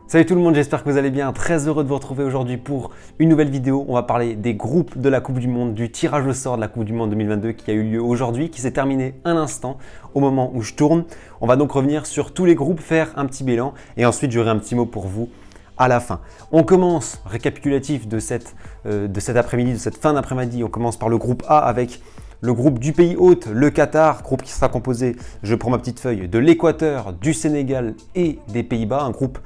Salut tout le monde, j'espère que vous allez bien. Très heureux de vous retrouver aujourd'hui pour une nouvelle vidéo. On va parler des groupes de la Coupe du Monde, du tirage au sort de la Coupe du Monde 2022 qui a eu lieu aujourd'hui, qui s'est terminé un instant au moment où je tourne. On va donc revenir sur tous les groupes, faire un petit bilan et ensuite j'aurai un petit mot pour vous à la fin. On commence, récapitulatif de cet après-midi, de cette fin d'après-midi, on commence par le groupe A avec le groupe du pays hôte, le Qatar, groupe qui sera composé, je prends ma petite feuille, de l'Équateur, du Sénégal et des Pays-Bas, un groupe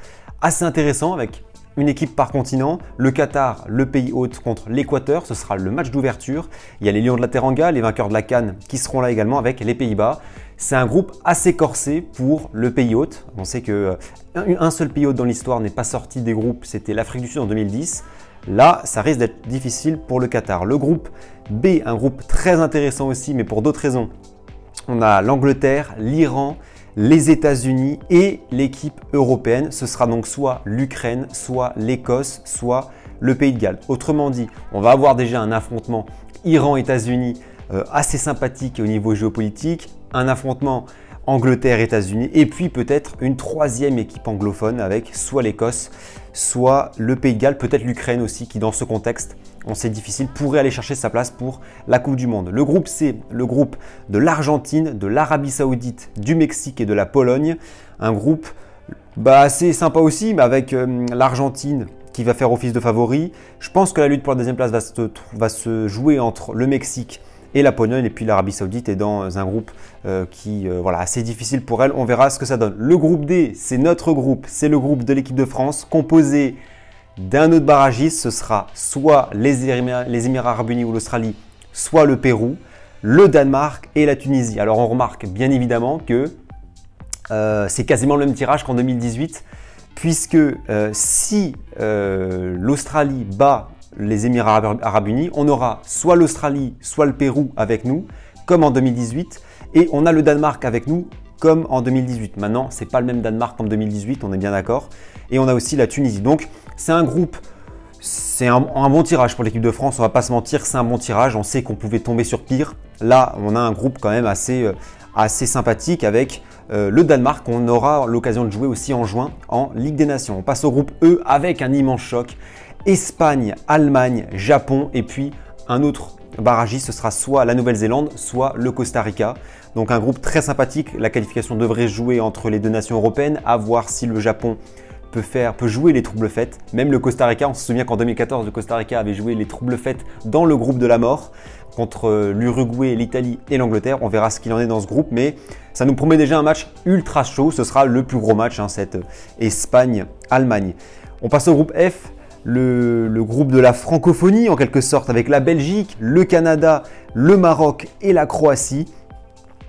assez intéressant avec une équipe par continent, le Qatar, le pays hôte contre l'Équateur, ce sera le match d'ouverture. Il y a les Lions de la Teranga, les vainqueurs de la CAN qui seront là également avec les Pays-Bas. C'est un groupe assez corsé pour le pays hôte. On sait qu'un seul pays hôte dans l'histoire n'est pas sorti des groupes, c'était l'Afrique du Sud en 2010. Là, ça risque d'être difficile pour le Qatar. Le groupe B, un groupe très intéressant aussi, mais pour d'autres raisons. On a l'Angleterre, l'Iran, les États-Unis et l'équipe européenne. Ce sera donc soit l'Ukraine, soit l'Écosse, soit le Pays de Galles. Autrement dit, on va avoir déjà un affrontement Iran-États-Unis assez sympathique au niveau géopolitique, un affrontement Angleterre-États-Unis et puis peut-être une troisième équipe anglophone avec soit l'Écosse, soit le Pays de Galles, peut-être l'Ukraine aussi qui dans ce contexte, on sait difficile, pourrait aller chercher sa place pour la Coupe du Monde. Le groupe C, le groupe de l'Argentine, de l'Arabie Saoudite, du Mexique et de la Pologne. Un groupe assez sympa aussi, mais avec l'Argentine qui va faire office de favori. Je pense que la lutte pour la deuxième place va se jouer entre le Mexique et la Pologne, et puis l'Arabie Saoudite est dans un groupe assez difficile pour elle. On verra ce que ça donne. Le groupe D, c'est notre groupe, c'est le groupe de l'équipe de France, composé d'un autre barragiste. Ce sera soit les Émirats Arabes Unis ou l'Australie, soit le Pérou, le Danemark et la Tunisie. Alors on remarque bien évidemment que c'est quasiment le même tirage qu'en 2018, puisque si l'Australie bat les Émirats Arabes Unis, on aura soit l'Australie, soit le Pérou avec nous, comme en 2018, et on a le Danemark avec nous, comme en 2018. Maintenant, ce n'est pas le même Danemark qu'en 2018, on est bien d'accord. Et on a aussi la Tunisie. Donc, c'est un groupe, c'est un bon tirage pour l'équipe de France, on ne va pas se mentir, c'est un bon tirage. On sait qu'on pouvait tomber sur pire. Là, on a un groupe quand même assez sympathique avec le Danemark, qu'on aura l'occasion de jouer aussi en juin en Ligue des Nations. On passe au groupe E avec un immense choc. Espagne, Allemagne, Japon et puis un autre barragiste, ce sera soit la Nouvelle-Zélande, soit le Costa Rica. Donc un groupe très sympathique. La qualification devrait jouer entre les deux nations européennes, à voir si le Japon peut jouer les troubles fêtes. Même le Costa Rica, on se souvient qu'en 2014, le Costa Rica avait joué les troubles fêtes dans le groupe de la mort contre l'Uruguay, l'Italie et l'Angleterre. On verra ce qu'il en est dans ce groupe, mais ça nous promet déjà un match ultra chaud. Ce sera le plus gros match, cette Espagne-Allemagne. On passe au groupe F. Le groupe de la francophonie en quelque sorte avec la Belgique, le Canada, le Maroc et la Croatie.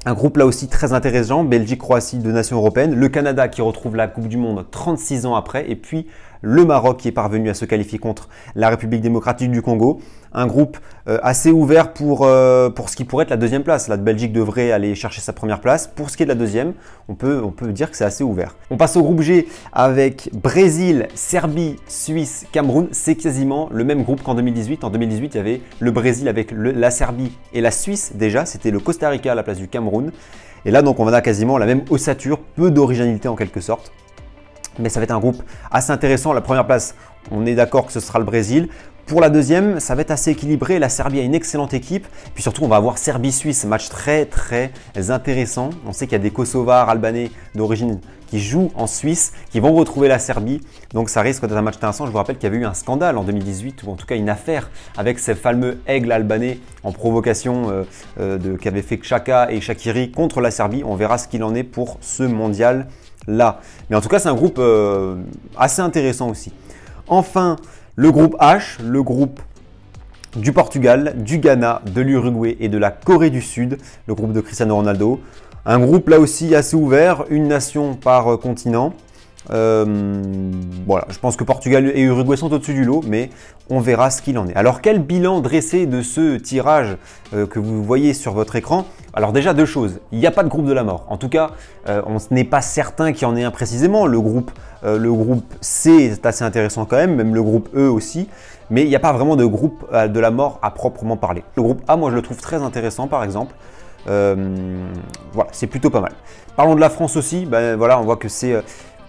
Un groupe là aussi très intéressant, Belgique-Croatie, deux nations européennes, le Canada qui retrouve la Coupe du Monde 36 ans après et puis le Maroc qui est parvenu à se qualifier contre la République démocratique du Congo. Un groupe assez ouvert pour ce qui pourrait être la deuxième place. La Belgique devrait aller chercher sa première place. Pour ce qui est de la deuxième, on peut dire que c'est assez ouvert. On passe au groupe G avec Brésil, Serbie, Suisse, Cameroun. C'est quasiment le même groupe qu'en 2018. En 2018, il y avait le Brésil avec la Serbie et la Suisse déjà. C'était le Costa Rica à la place du Cameroun. Et là, donc, on a quasiment la même ossature, peu d'originalité en quelque sorte. Mais ça va être un groupe assez intéressant. La première place, on est d'accord que ce sera le Brésil. Pour la deuxième, ça va être assez équilibré. La Serbie a une excellente équipe. Puis surtout, on va avoir Serbie-Suisse, match très intéressant. On sait qu'il y a des Kosovars, Albanais d'origine qui jouent en Suisse, qui vont retrouver la Serbie. Donc ça risque d'être un match intéressant. Je vous rappelle qu'il y avait eu un scandale en 2018, ou en tout cas une affaire avec ces fameux aigles albanais en provocation qu'avaient fait Xhaka et Shaqiri contre la Serbie. On verra ce qu'il en est pour ce mondial là. Mais en tout cas, c'est un groupe assez intéressant aussi. Enfin, le groupe H, le groupe du Portugal, du Ghana, de l'Uruguay et de la Corée du Sud, le groupe de Cristiano Ronaldo. Un groupe là aussi assez ouvert, une nation par continent. Voilà, je pense que Portugal et Uruguay sont au-dessus du lot, mais on verra ce qu'il en est. Alors, quel bilan dresser de ce tirage que vous voyez sur votre écran? Alors déjà, deux choses. Il n'y a pas de groupe de la mort. En tout cas, on n'est pas certain qu'il y en ait un précisément. Le groupe C est assez intéressant quand même le groupe E aussi. Mais il n'y a pas vraiment de groupe de la mort à proprement parler. Le groupe A, moi, je le trouve très intéressant, par exemple. Voilà, c'est plutôt pas mal. Parlons de la France aussi. Ben, voilà, on voit que c'est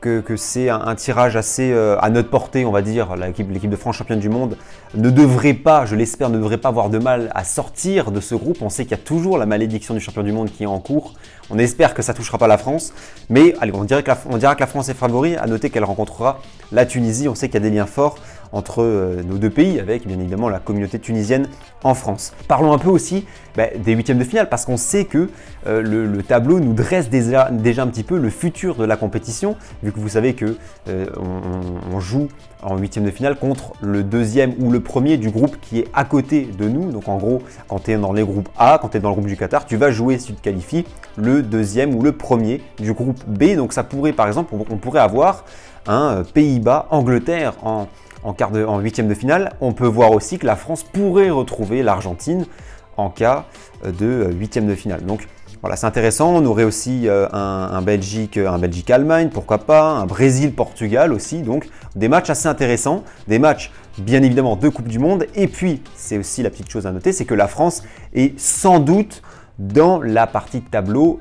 que c'est un tirage assez à notre portée, on va dire. L'équipe de France championne du monde ne devrait pas, je l'espère, ne devrait pas avoir de mal à sortir de ce groupe. On sait qu'il y a toujours la malédiction du champion du monde qui est en cours. On espère que ça ne touchera pas la France. Mais allez, on dirait que la France est favori. À noter qu'elle rencontrera la Tunisie. On sait qu'il y a des liens forts entre nos deux pays, avec bien évidemment la communauté tunisienne en France. Parlons un peu aussi des huitièmes de finale, parce qu'on sait que le tableau nous dresse déjà un petit peu le futur de la compétition, vu que vous savez que on joue en huitième de finale contre le deuxième ou le premier du groupe qui est à côté de nous. Donc en gros, quand tu es dans les groupes A, quand tu es dans le groupe du Qatar, tu vas jouer, si tu te qualifies, le deuxième ou le premier du groupe B. Donc ça pourrait, par exemple, on pourrait avoir un Pays-Bas-Angleterre en huitième de finale. On peut voir aussi que la France pourrait retrouver l'Argentine en cas de huitième de finale. Donc voilà, c'est intéressant. On aurait aussi un Belgique-Allemagne, pourquoi pas, un Brésil-Portugal aussi. Donc des matchs assez intéressants, des matchs bien évidemment de Coupe du Monde. Et puis, c'est aussi la petite chose à noter, c'est que la France est sans doute dans la partie de tableau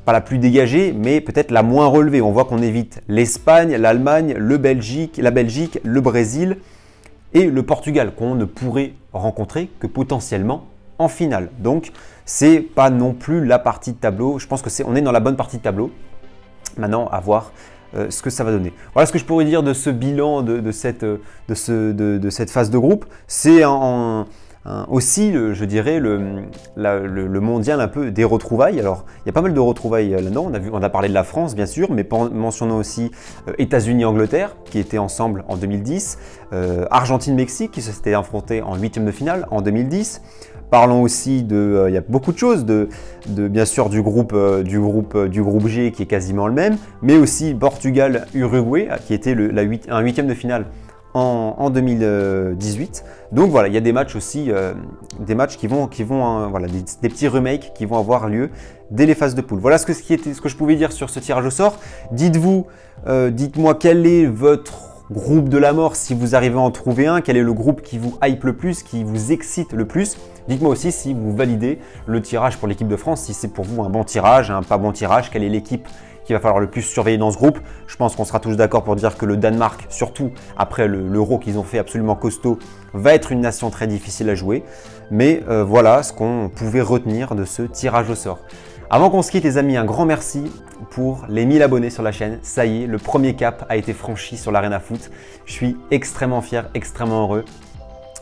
pas la plus dégagée, mais peut-être la moins relevée. On voit qu'on évite l'Espagne, l'Allemagne, la Belgique, le Brésil et le Portugal qu'on ne pourrait rencontrer que potentiellement en finale. Donc, c'est pas non plus la partie de tableau. Je pense qu'on est dans la bonne partie de tableau. Maintenant, à voir ce que ça va donner. Voilà ce que je pourrais dire de ce bilan de cette phase de groupe. C'est aussi, je dirais, le mondial un peu des retrouvailles. Alors, il y a pas mal de retrouvailles là-dedans. On a parlé de la France, bien sûr, mais mentionnons aussi États-Unis-Angleterre, qui étaient ensemble en 2010, Argentine-Mexique, qui s'étaient affrontés en huitième de finale en 2010. Parlons aussi il y a beaucoup de choses, bien sûr du groupe G qui est quasiment le même, mais aussi Portugal-Uruguay qui était un huitième de finale en 2018. Donc voilà, il y a des matchs aussi, des matchs qui vont voilà, des petits remakes qui vont avoir lieu dès les phases de poule. Voilà ce que je pouvais dire sur ce tirage au sort. Dites-moi quel est votre groupe de la mort si vous arrivez à en trouver un, quel est le groupe qui vous hype le plus, qui vous excite le plus. Dites-moi aussi si vous validez le tirage pour l'équipe de France, si c'est pour vous un bon tirage, un pas bon tirage, quelle est l'équipe qu'il va falloir le plus surveiller dans ce groupe. Je pense qu'on sera tous d'accord pour dire que le Danemark, surtout après l'Euro qu'ils ont fait absolument costaud, va être une nation très difficile à jouer. Mais voilà ce qu'on pouvait retenir de ce tirage au sort. Avant qu'on se quitte les amis, un grand merci pour les 1000 abonnés sur la chaîne. Ça y est, le premier cap a été franchi sur l'Arena Foot. Je suis extrêmement fier, extrêmement heureux.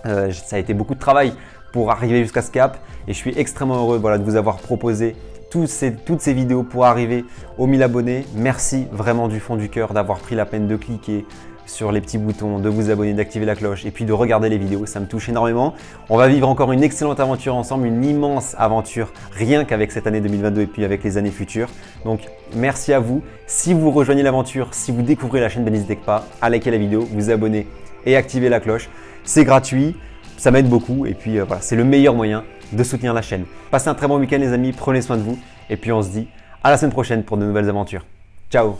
Ça a été beaucoup de travail pour arriver jusqu'à ce cap et je suis extrêmement heureux de vous avoir proposé toutes ces vidéos pour arriver aux 1000 abonnés. Merci vraiment du fond du cœur d'avoir pris la peine de cliquer sur les petits boutons, de vous abonner, d'activer la cloche et puis de regarder les vidéos, ça me touche énormément. On va vivre encore une excellente aventure ensemble, une immense aventure, rien qu'avec cette année 2022 et puis avec les années futures. Donc merci à vous. Si vous rejoignez l'aventure, si vous découvrez la chaîne, n'hésitez pas à liker la vidéo, vous abonner et activer la cloche. C'est gratuit, ça m'aide beaucoup et puis voilà, c'est le meilleur moyen de soutenir la chaîne. Passez un très bon week-end les amis, prenez soin de vous et puis on se dit à la semaine prochaine pour de nouvelles aventures. Ciao!